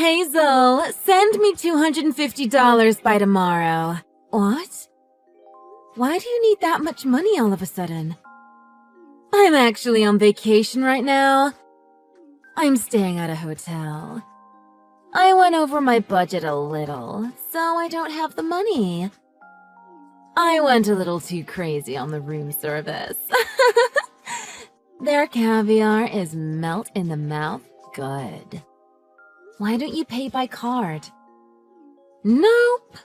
Hazel, send me $250 by tomorrow. What? Why do you need that much money all of a sudden? I'm actually on vacation right now. I'm staying at a hotel. I went over my budget a little, so I don't have the money. I went a little too crazy on the room service. Their caviar is melt in the mouth good. Why don't you pay by card? Nope,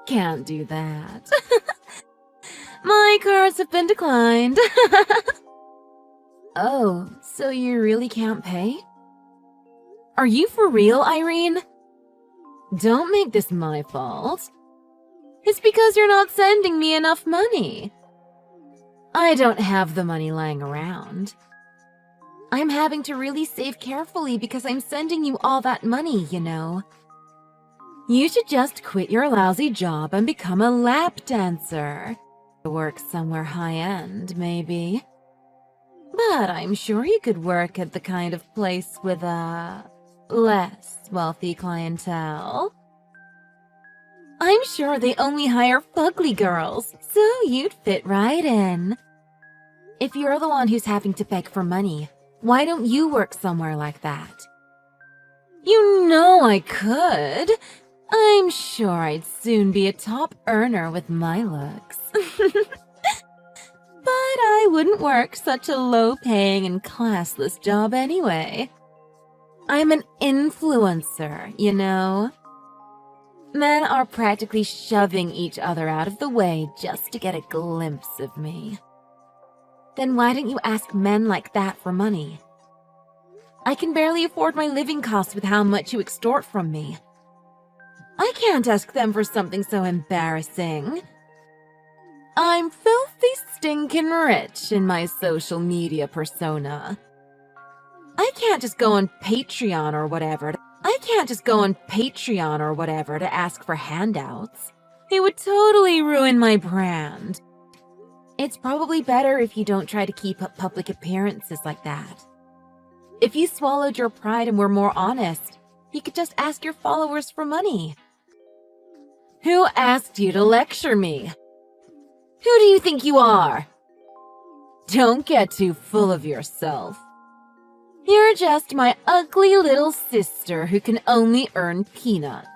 can't do that. My cards have been declined. Oh, so you really can't pay? Are you for real, Irene? Don't make this my fault. It's because you're not sending me enough money. I don't have the money lying around. I'm having to really save carefully because I'm sending you all that money, you know. You should just quit your lousy job and become a lap dancer. Work somewhere high-end, maybe. But I'm sure you could work at the kind of place with a less wealthy clientele. I'm sure they only hire fugly girls, so you'd fit right in. If you're the one who's having to beg for money, why don't you work somewhere like that? You know I could. I'm sure I'd soon be a top earner with my looks. But I wouldn't work such a low-paying and classless job anyway. I'm an influencer, you know? Men are practically shoving each other out of the way just to get a glimpse of me. Then why don't you ask men like that for money? I can barely afford my living costs with how much you extort from me. I can't ask them for something so embarrassing. I'm filthy stinkin' rich in my social media persona. I can't just go on Patreon or whatever to ask for handouts. It would totally ruin my brand. It's probably better if you don't try to keep up public appearances like that. If you swallowed your pride and were more honest, you could just ask your followers for money. Who asked you to lecture me? Who do you think you are? Don't get too full of yourself. You're just my ugly little sister who can only earn peanuts.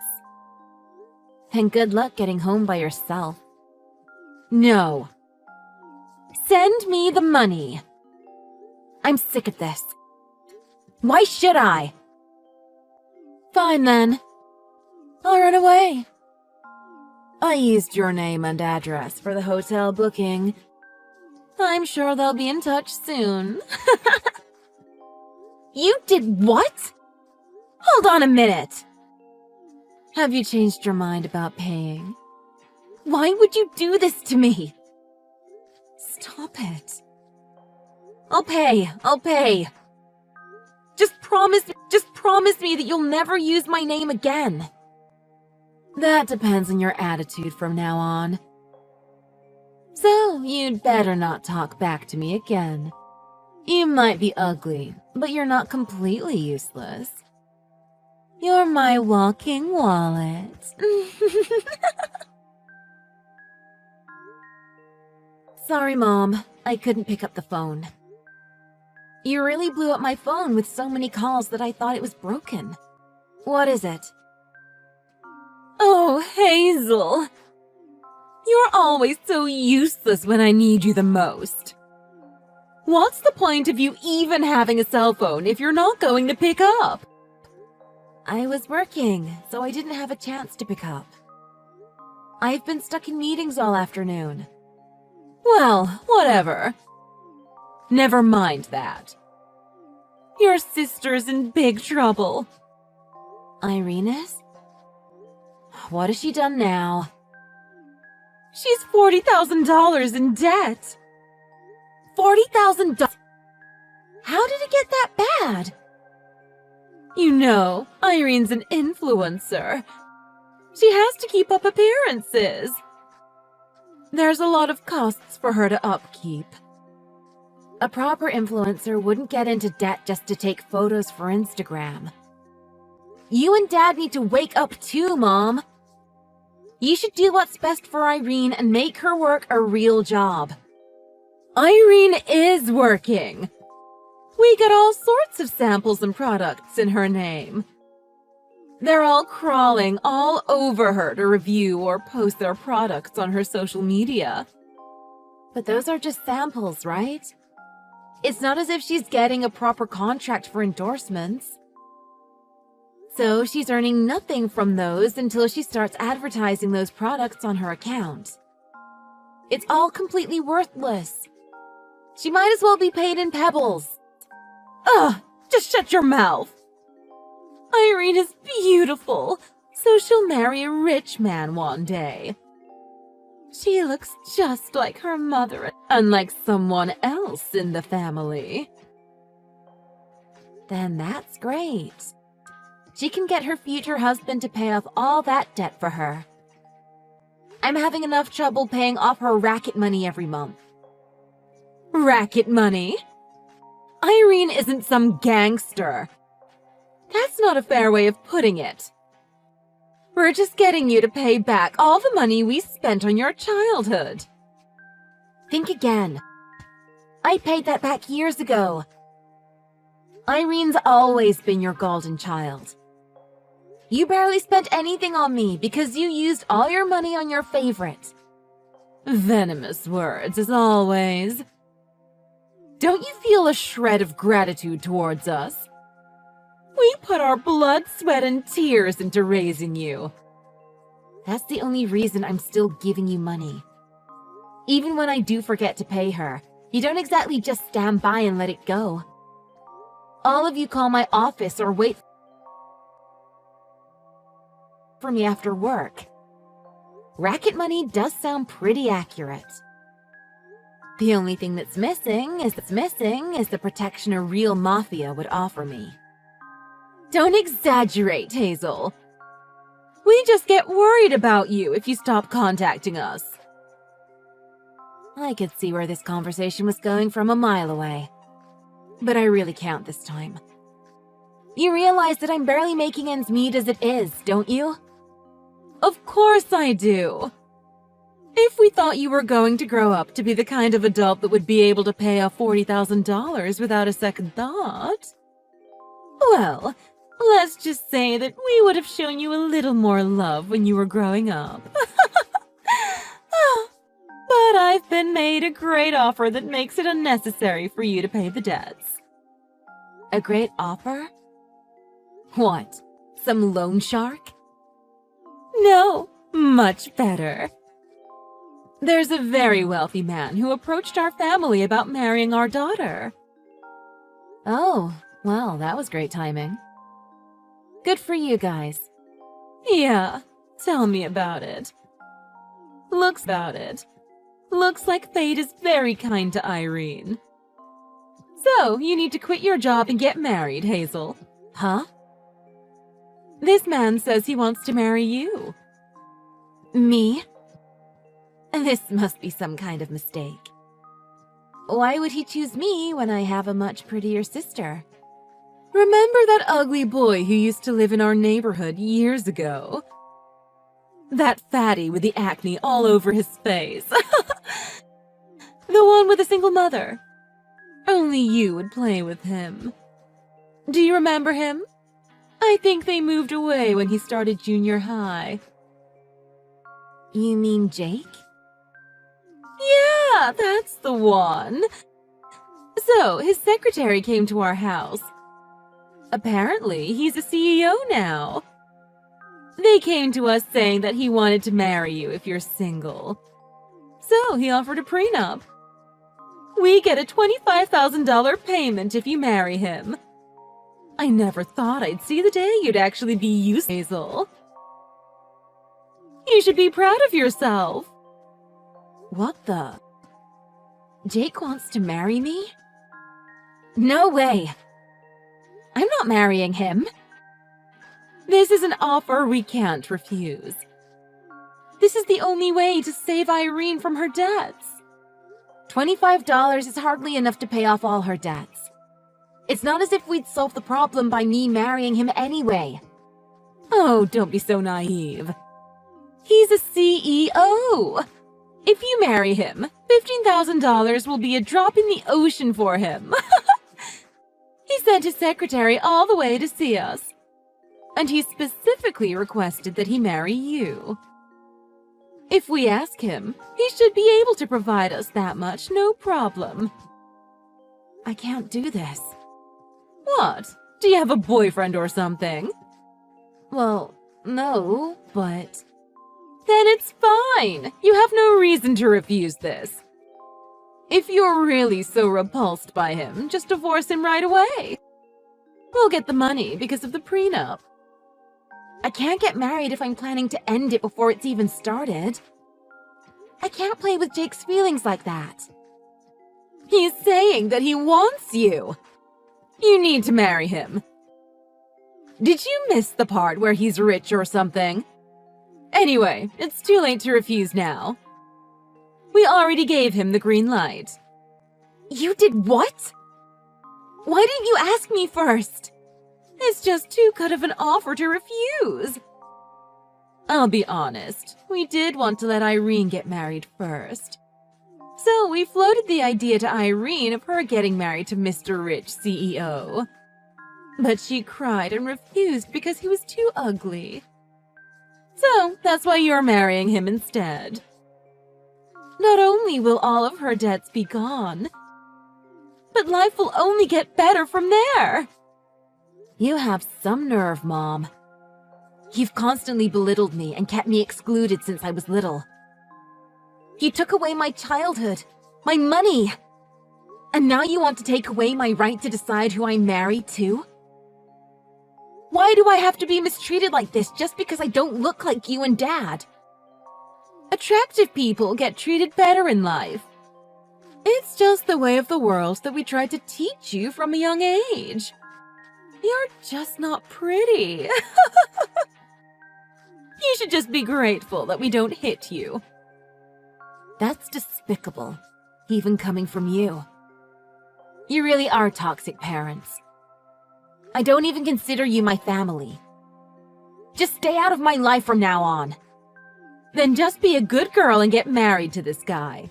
And good luck getting home by yourself. No. Send me the money. I'm sick of this. Why should I? Fine then. I'll run away. I used your name and address for the hotel booking. I'm sure they'll be in touch soon. You did what? Hold on a minute. Have you changed your mind about paying? Why would you do this to me? Stop it. I'll pay. Just promise me that you'll never use my name again. That depends on your attitude from now on. So, you'd better not talk back to me again. You might be ugly, but you're not completely useless. You're my walking wallet. Sorry, Mom. I couldn't pick up the phone. You really blew up my phone with so many calls that I thought it was broken. What is it? Oh, Hazel. You're always so useless when I need you the most. What's the point of you even having a cell phone if you're not going to pick up? I was working, so I didn't have a chance to pick up. I've been stuck in meetings all afternoon. Well, whatever. Never mind that. Your sister's in big trouble. Irena's? What has she done now? She's $40,000 in debt. $40,000? How did it get that bad? You know, Irene's an influencer. She has to keep up appearances. There's a lot of costs for her to upkeep. A proper influencer wouldn't get into debt just to take photos for Instagram. You and Dad need to wake up too, Mom. You should do what's best for Irene and make her work a real job. Irene is working. We got all sorts of samples and products in her name. They're all crawling all over her to review or post their products on her social media. But those are just samples, right? It's not as if she's getting a proper contract for endorsements. So she's earning nothing from those until she starts advertising those products on her account. It's all completely worthless. She might as well be paid in pebbles. Ugh, just shut your mouth. Irene is beautiful, so she'll marry a rich man one day. She looks just like her mother, unlike someone else in the family. Then that's great. She can get her future husband to pay off all that debt for her. I'm having enough trouble paying off her racket money every month. Racket money? Irene isn't some gangster. That's not a fair way of putting it. We're just getting you to pay back all the money we spent on your childhood. Think again. I paid that back years ago. Irene's always been your golden child. You barely spent anything on me because you used all your money on your favorite. Venomous words, as always. Don't you feel a shred of gratitude towards us? We put our blood, sweat, and tears into raising you. That's the only reason I'm still giving you money. Even when I do forget to pay her, you don't exactly just stand by and let it go. All of you call my office or wait for me after work. Racket money does sound pretty accurate. The only thing that's missing is the protection a real mafia would offer me. Don't exaggerate, Hazel. We just get worried about you if you stop contacting us. I could see where this conversation was going from a mile away. But I really can't this time. You realize that I'm barely making ends meet as it is, don't you? Of course I do. If we thought you were going to grow up to be the kind of adult that would be able to pay off $40,000 without a second thought, well, let's just say that we would have shown you a little more love when you were growing up. But I've been made a great offer that makes it unnecessary for you to pay the debts. A great offer? What? Some loan shark? No, much better. There's a very wealthy man who approached our family about marrying our daughter. Oh, well, that was great timing. Good for you guys. Yeah, tell me about it. Looks like fate is very kind to Irene. So, you need to quit your job and get married, Hazel. Huh? This man says he wants to marry you. Me? This must be some kind of mistake. Why would he choose me when I have a much prettier sister? Remember that ugly boy who used to live in our neighborhood years ago? That fatty with the acne all over his face. The one with a single mother. Only you would play with him. Do you remember him? I think they moved away when he started junior high. You mean Jake? Yeah, that's the one. So, his secretary came to our house. Apparently, he's a CEO now. They came to us saying that he wanted to marry you if you're single. So, he offered a prenup. We get a $25,000 payment if you marry him. I never thought I'd see the day you'd actually be used, Hazel. You should be proud of yourself. What the? Jake wants to marry me? No way. I'm not marrying him. This is an offer we can't refuse. This is the only way to save Irene from her debts. $25 is hardly enough to pay off all her debts. It's not as if we'd solve the problem by me marrying him anyway. Oh, don't be so naive. He's a CEO. If you marry him, $15,000 will be a drop in the ocean for him. He sent his secretary all the way to see us. And he specifically requested that he marry you. If we ask him, he should be able to provide us that much, no problem. I can't do this. What? Do you have a boyfriend or something? Well, no, but... Then it's fine. You have no reason to refuse this. If you're really so repulsed by him, just divorce him right away. We'll get the money because of the prenup. I can't get married if I'm planning to end it before it's even started. I can't play with Jake's feelings like that. He's saying that he wants you. You need to marry him. Did you miss the part where he's rich or something? Anyway, it's too late to refuse now. We already gave him the green light. You did what? Why didn't you ask me first? It's just too good of an offer to refuse. I'll be honest, we did want to let Irene get married first. So we floated the idea to Irene of her getting married to Mr. Rich CEO. But she cried and refused because he was too ugly. So that's why you're marrying him instead. Not only will all of her debts be gone, but life will only get better from there. You have some nerve, Mom. You've constantly belittled me and kept me excluded since I was little. You took away my childhood, my money. And now you want to take away my right to decide who I marry too? Why do I have to be mistreated like this just because I don't look like you and Dad? Attractive people get treated better in life. It's just the way of the world that we tried to teach you from a young age. You're just not pretty. You should just be grateful that we don't hit you. That's despicable, even coming from you. You really are toxic parents. I don't even consider you my family. Just stay out of my life from now on. Then just be a good girl and get married to this guy.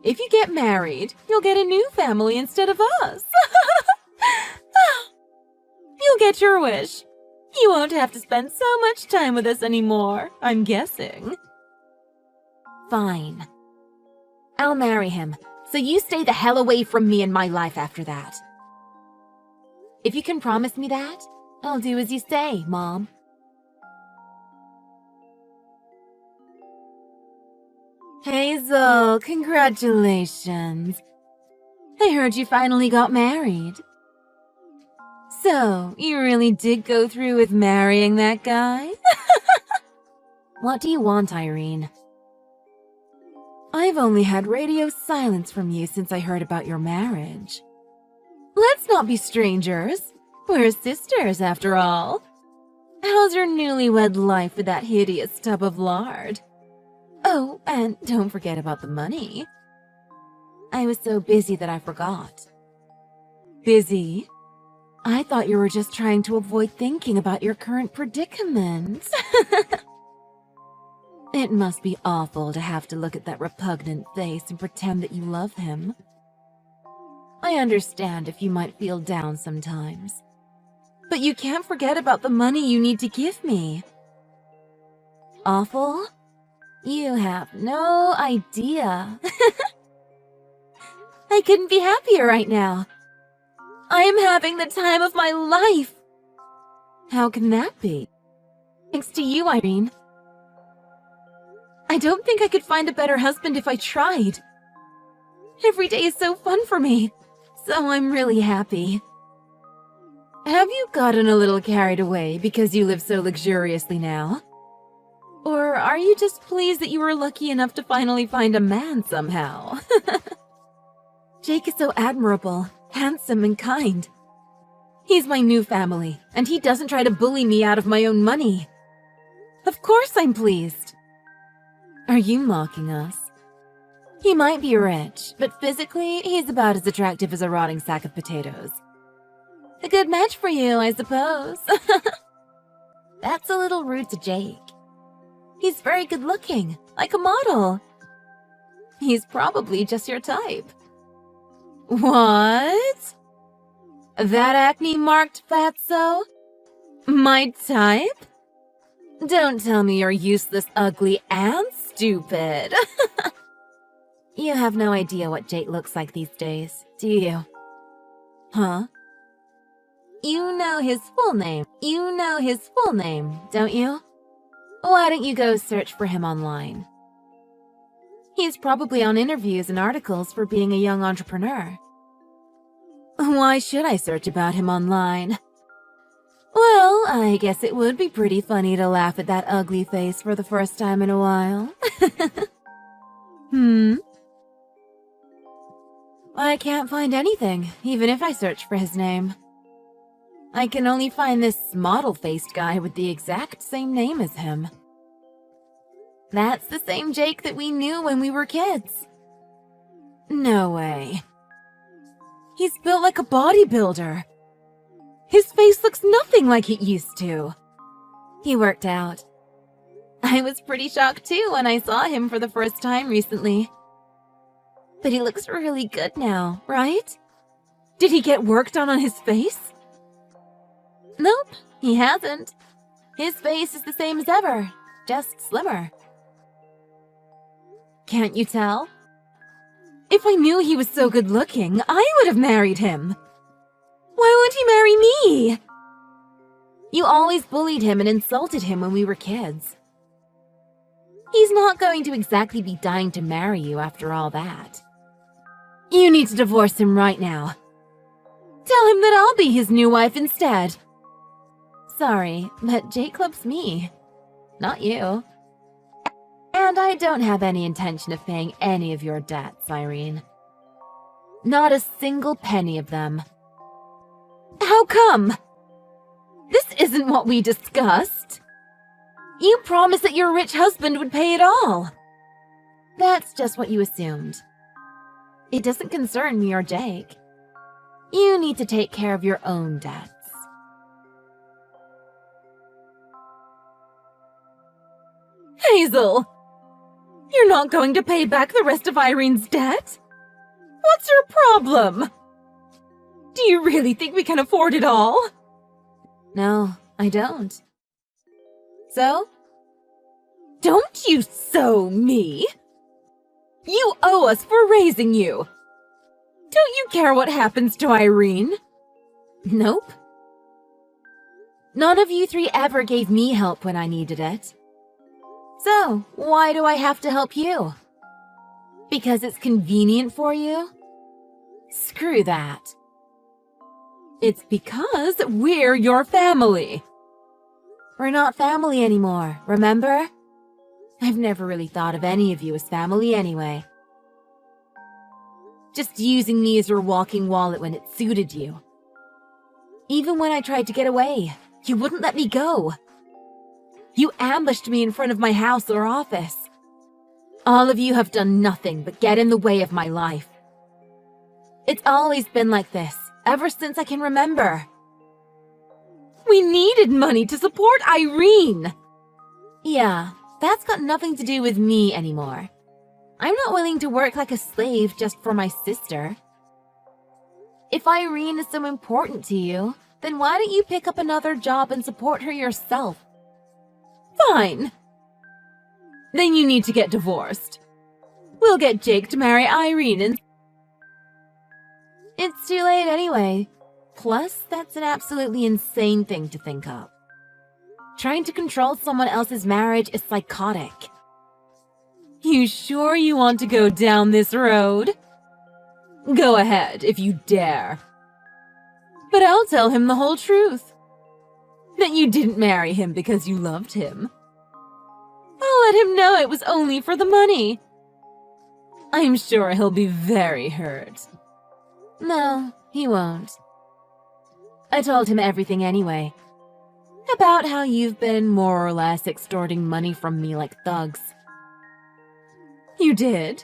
If you get married, you'll get a new family instead of us. You'll get your wish. You won't have to spend so much time with us anymore, I'm guessing. Fine. I'll marry him, so you stay the hell away from me and my life after that. If you can promise me that, I'll do as you say, Mom. Hazel, congratulations. I heard you finally got married. So, you really did go through with marrying that guy? What do you want, Irene? I've only had radio silence from you since I heard about your marriage. Let's not be strangers. We're sisters, after all. How's your newlywed life with that hideous tub of lard? Oh, and don't forget about the money. I was so busy that I forgot. Busy? I thought you were just trying to avoid thinking about your current predicament. It must be awful to have to look at that repugnant face and pretend that you love him. I understand if you might feel down sometimes. But you can't forget about the money you need to give me. Awful? You have no idea. I couldn't be happier right now. I am having the time of my life. How can that be? Thanks to you, Irene. I don't think I could find a better husband if I tried. Every day is so fun for me, so I'm really happy. Have you gotten a little carried away because you live so luxuriously now? Or are you just pleased that you were lucky enough to finally find a man somehow? Jake is so admirable, handsome, and kind. He's my new family, and he doesn't try to bully me out of my own money. Of course I'm pleased. Are you mocking us? He might be rich, but physically, he's about as attractive as a rotting sack of potatoes. A good match for you, I suppose. That's a little rude to Jake. He's very good looking, like a model. He's probably just your type. What? That acne-marked fatso? My type? Don't tell me you're useless, ugly, and stupid. You have no idea what Jake looks like these days, do you? Huh? You know his full name. You know his full name, don't you? Why don't you go search for him online? He's probably on interviews and articles for being a young entrepreneur. Why should I search about him online? Well, I guess it would be pretty funny to laugh at that ugly face for the first time in a while. I can't find anything, even if I search for his name. I can only find this model-faced guy with the exact same name as him. That's the same Jake that we knew when we were kids. No way. He's built like a bodybuilder. His face looks nothing like it used to. He worked out. I was pretty shocked too when I saw him for the first time recently. But he looks really good now, right? Did he get work done on his face? Nope, he hasn't. His face is the same as ever, just slimmer. Can't you tell? If I knew he was so good looking, I would have married him. Why would he marry me? You always bullied him and insulted him when we were kids. He's not going to exactly be dying to marry you after all that. You need to divorce him right now. Tell him that I'll be his new wife instead. Sorry, but Jake loves me, not you. And I don't have any intention of paying any of your debts, Irene. Not a single penny of them. How come? This isn't what we discussed. You promised that your rich husband would pay it all. That's just what you assumed. It doesn't concern me or Jake. You need to take care of your own debts. Hazel! You're not going to pay back the rest of Irene's debt? What's your problem? Do you really think we can afford it all? No, I don't. So? Don't you so me! You owe us for raising you! Don't you care what happens to Irene? Nope. None of you three ever gave me help when I needed it. So, why do I have to help you? Because it's convenient for you? Screw that. It's because we're your family. We're not family anymore, remember? I've never really thought of any of you as family anyway. Just using me as your walking wallet when it suited you. Even when I tried to get away, you wouldn't let me go. You ambushed me in front of my house or office. All of you have done nothing but get in the way of my life. It's always been like this, ever since I can remember. We needed money to support Irene! Yeah, that's got nothing to do with me anymore. I'm not willing to work like a slave just for my sister. If Irene is so important to you, then why don't you pick up another job and support her yourself? Fine. Then you need to get divorced. We'll get Jake to marry Irene and... It's too late anyway. Plus, that's an absolutely insane thing to think of. Trying to control someone else's marriage is psychotic. You sure you want to go down this road? Go ahead, if you dare. But I'll tell him the whole truth. That you didn't marry him because you loved him. I'll let him know it was only for the money. I'm sure he'll be very hurt. No, he won't. I told him everything anyway. About how you've been more or less extorting money from me like thugs. You did?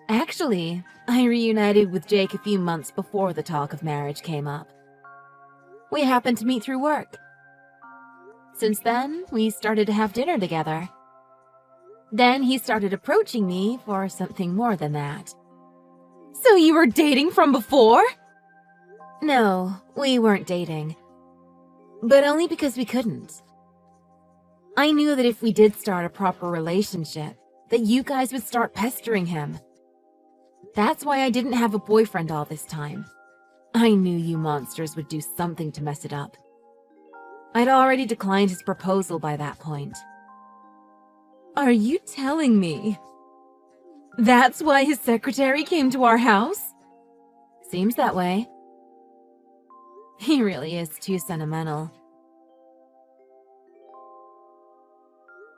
Actually, I reunited with Jake a few months before the talk of marriage came up. We happened to meet through work. Since then, we started to have dinner together. Then he started approaching me for something more than that. So you were dating from before? No, we weren't dating. But only because we couldn't. I knew that if we did start a proper relationship, that you guys would start pestering him. That's why I didn't have a boyfriend all this time. I knew you monsters would do something to mess it up. I'd already declined his proposal by that point. Are you telling me that's why his secretary came to our house? Seems that way. He really is too sentimental.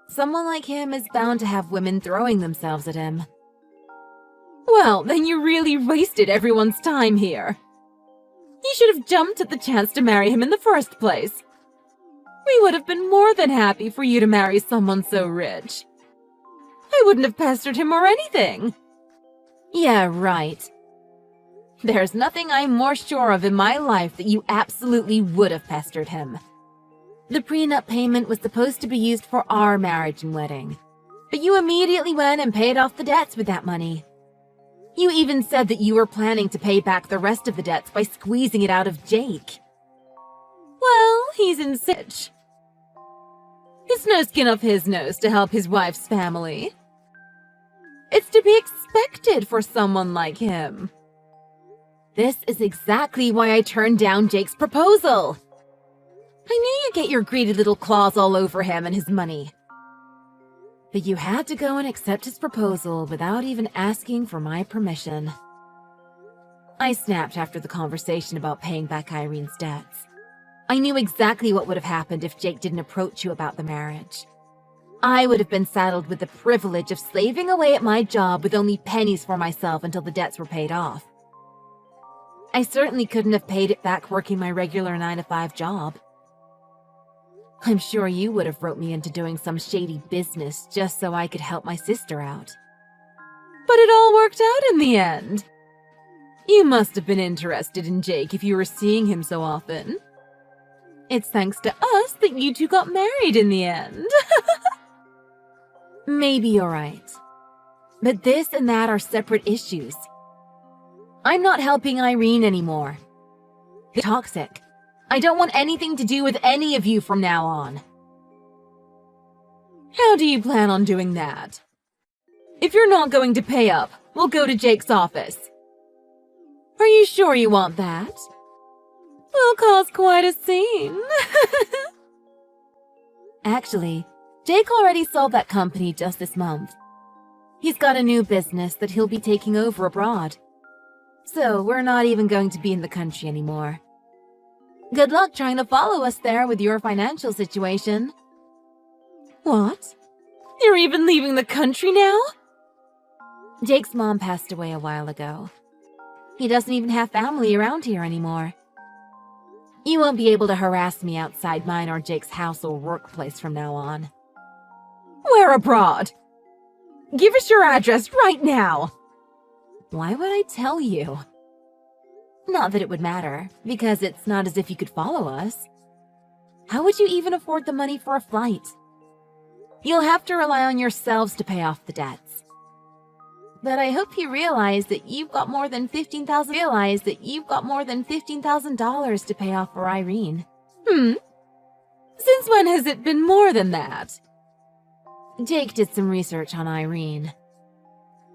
Someone like him is bound to have women throwing themselves at him. Well, then you really wasted everyone's time here. You should have jumped at the chance to marry him in the first place. We would have been more than happy for you to marry someone so rich. I wouldn't have pestered him or anything. Yeah, right. There's nothing I'm more sure of in my life that you absolutely would have pestered him. The prenup payment was supposed to be used for our marriage and wedding, but you immediately went and paid off the debts with that money. You even said that you were planning to pay back the rest of the debts by squeezing it out of Jake. Well, he's in sitch. It's no skin off his nose to help his wife's family. It's to be expected for someone like him. This is exactly why I turned down Jake's proposal. I knew you'd get your greedy little claws all over him and his money. But you had to go and accept his proposal without even asking for my permission. I snapped after the conversation about paying back Irene's debts. I knew exactly what would have happened if Jake didn't approach you about the marriage. I would have been saddled with the privilege of slaving away at my job with only pennies for myself until the debts were paid off. I certainly couldn't have paid it back working my regular 9-to-5 job. I'm sure you would have wrote me into doing some shady business just so I could help my sister out. But it all worked out in the end. You must have been interested in Jake if you were seeing him so often. It's thanks to us that you two got married in the end. Maybe you're right. But this and that are separate issues. I'm not helping Irene anymore. They're toxic. I don't want anything to do with any of you from now on. How do you plan on doing that? If you're not going to pay up, we'll go to Jake's office. Are you sure you want that? We'll cause quite a scene. Actually, Jake already sold that company just this month. He's got a new business that he'll be taking over abroad. So we're not even going to be in the country anymore. Good luck trying to follow us there with your financial situation. What? You're even leaving the country now? Jake's mom passed away a while ago. He doesn't even have family around here anymore. You won't be able to harass me outside mine or Jake's house or workplace from now on. Where abroad? Give us your address right now! Why would I tell you? Not that it would matter, because it's not as if you could follow us. How would you even afford the money for a flight? You'll have to rely on yourselves to pay off the debts. But I hope you realize that you've got more than $15,000 to pay off for Irene. Since when has it been more than that? Jake did some research on Irene.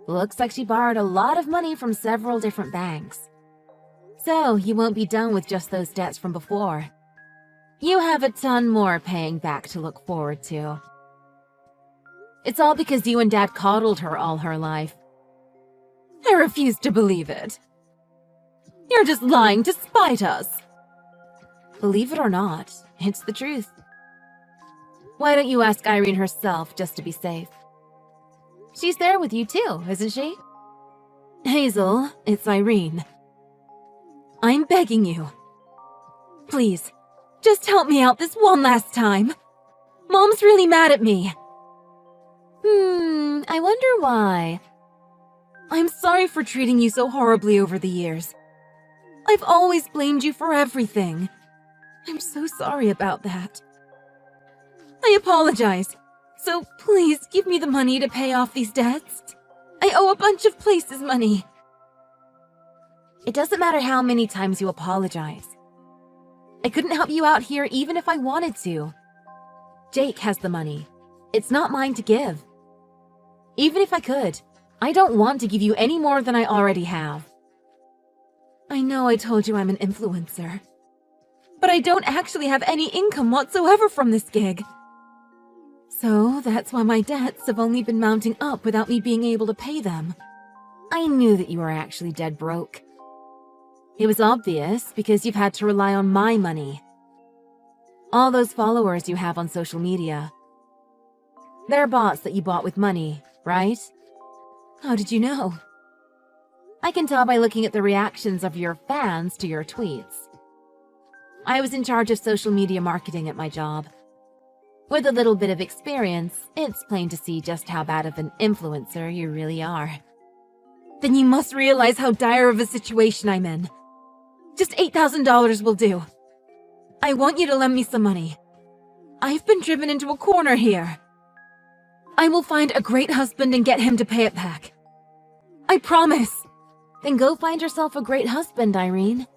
Looks like she borrowed a lot of money from several different banks. So you won't be done with just those debts from before. You have a ton more paying back to look forward to. It's all because you and Dad coddled her all her life. I refuse to believe it. You're just lying to spite us. Believe it or not, it's the truth. Why don't you ask Irene herself just to be safe? She's there with you too, isn't she? Hazel, it's Irene. I'm begging you. Please, just help me out this one last time. Mom's really mad at me. I wonder why. I'm sorry for treating you so horribly over the years. I've always blamed you for everything. I'm so sorry about that. I apologize. So please give me the money to pay off these debts. I owe a bunch of places money. It doesn't matter how many times you apologize. I couldn't help you out here even if I wanted to. Jake has the money. It's not mine to give. Even if I could, I don't want to give you any more than I already have. I know I told you I'm an influencer, but I don't actually have any income whatsoever from this gig. So that's why my debts have only been mounting up without me being able to pay them. I knew that you were actually dead broke. It was obvious because you've had to rely on my money. All those followers you have on social media. They're bots that you bought with money, right? How did you know? I can tell by looking at the reactions of your fans to your tweets. I was in charge of social media marketing at my job. With a little bit of experience, it's plain to see just how bad of an influencer you really are. Then you must realize how dire of a situation I'm in. Just $8,000 will do. I want you to lend me some money. I've been driven into a corner here. I will find a great husband and get him to pay it back. I promise. Then go find yourself a great husband, Irene.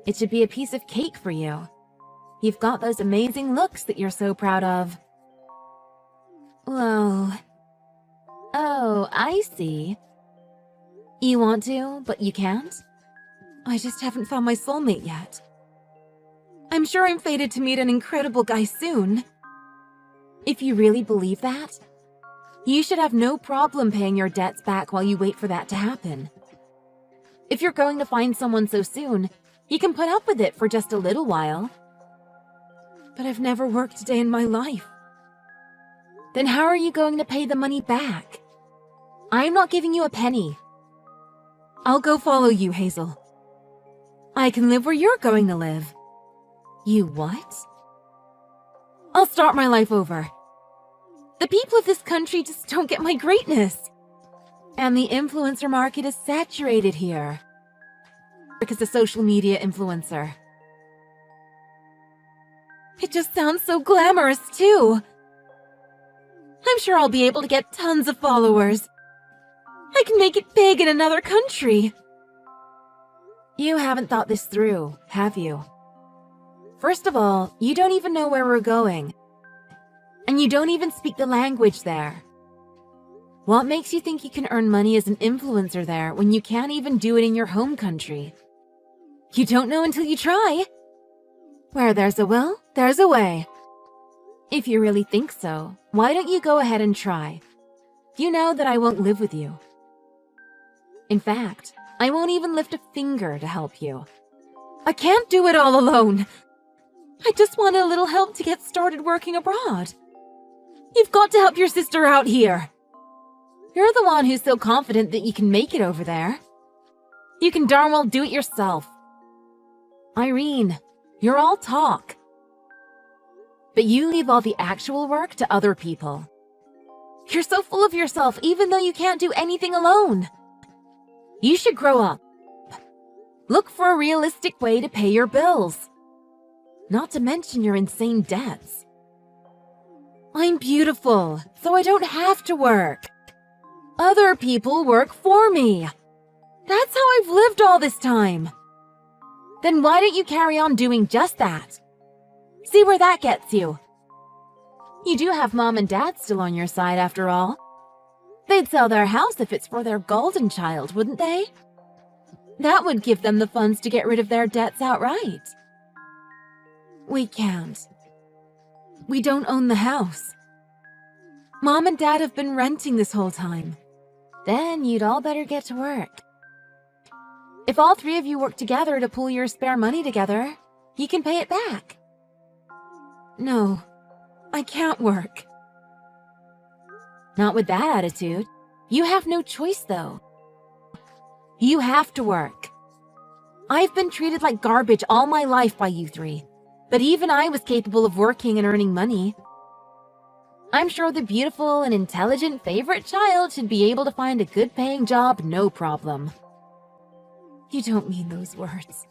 It should be a piece of cake for you. You've got those amazing looks that you're so proud of. Whoa. Oh, I see. You want to, but you can't? I just haven't found my soulmate yet. I'm sure I'm fated to meet an incredible guy soon. If you really believe that, you should have no problem paying your debts back while you wait for that to happen. If you're going to find someone so soon, you can put up with it for just a little while. But I've never worked a day in my life. Then how are you going to pay the money back? I'm not giving you a penny. I'll go follow you, Hazel. I can live where you're going to live. You what? I'll start my life over. The people of this country just don't get my greatness. And the influencer market is saturated here. Because a social media influencer. It just sounds so glamorous, too. I'm sure I'll be able to get tons of followers. I can make it big in another country. You haven't thought this through, have you? First of all, you don't even know where we're going. And you don't even speak the language there. What makes you think you can earn money as an influencer there when you can't even do it in your home country? You don't know until you try. Where there's a will, there's a way. If you really think so, why don't you go ahead and try? You know that I won't live with you. In fact, I won't even lift a finger to help you. I can't do it all alone. I just want a little help to get started working abroad. You've got to help your sister out here. You're the one who's so confident that you can make it over there. You can darn well do it yourself. Irene, you're all talk. But you leave all the actual work to other people. You're so full of yourself even though you can't do anything alone. You should grow up. Look for a realistic way to pay your bills. Not to mention your insane debts. I'm beautiful, so I don't have to work. Other people work for me. That's how I've lived all this time. Then why don't you carry on doing just that? See where that gets you. You do have mom and dad still on your side after all. They'd sell their house if it's for their golden child, wouldn't they? That would give them the funds to get rid of their debts outright. We can't. We don't own the house. Mom and Dad have been renting this whole time. Then you'd all better get to work. If all three of you work together to pool your spare money together, you can pay it back. No, I can't work. Not with that attitude. You have no choice, though. You have to work. I've been treated like garbage all my life by you three, but even I was capable of working and earning money. I'm sure the beautiful and intelligent favorite child should be able to find a good-paying job, no problem. You don't mean those words.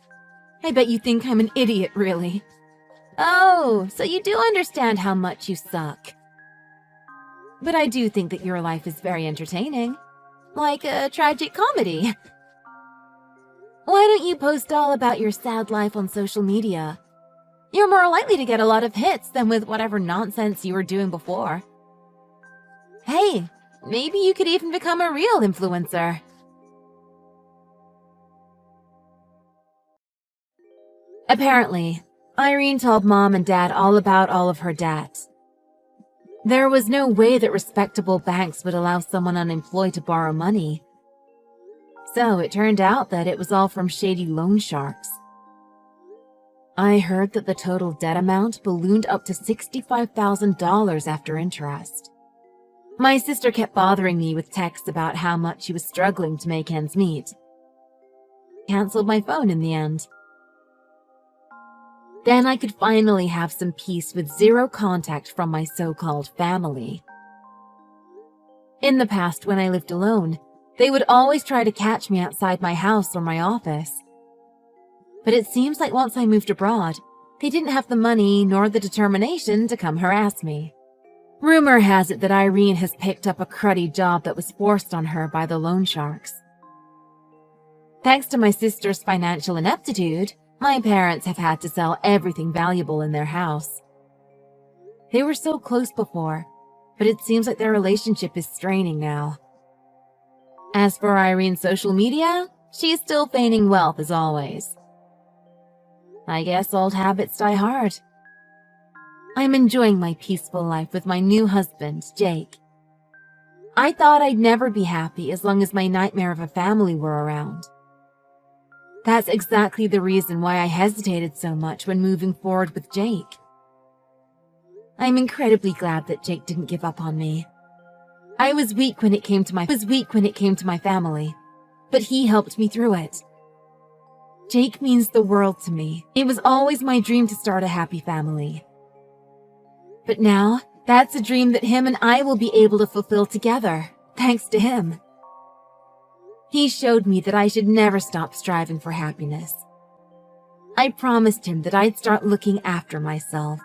I bet you think I'm an idiot, really. Oh, so you do understand how much you suck. But I do think that your life is very entertaining. Like a tragic comedy. Why don't you post all about your sad life on social media? You're more likely to get a lot of hits than with whatever nonsense you were doing before. Hey, maybe you could even become a real influencer. Apparently, Irene told Mom and Dad all about all of her debt. There was no way that respectable banks would allow someone unemployed to borrow money. So it turned out that it was all from shady loan sharks. I heard that the total debt amount ballooned up to $65,000 after interest. My sister kept bothering me with texts about how much she was struggling to make ends meet. Cancelled my phone in the end. Then I could finally have some peace with zero contact from my so-called family. In the past, when I lived alone, they would always try to catch me outside my house or my office. But it seems like once I moved abroad, they didn't have the money nor the determination to come harass me. Rumor has it that Irene has picked up a cruddy job that was forced on her by the loan sharks. Thanks to my sister's financial ineptitude, my parents have had to sell everything valuable in their house. They were so close before, but it seems like their relationship is straining now. As for Irene's social media, she's still feigning wealth as always. I guess old habits die hard. I'm enjoying my peaceful life with my new husband, Jake. I thought I'd never be happy as long as my nightmare of a family were around. That's exactly the reason why I hesitated so much when moving forward with Jake. I'm incredibly glad that Jake didn't give up on me. I was weak when it came to my family, but he helped me through it. Jake means the world to me. It was always my dream to start a happy family. But now, that's a dream that him and I will be able to fulfill together, thanks to him. He showed me that I should never stop striving for happiness. I promised him that I'd start looking after myself.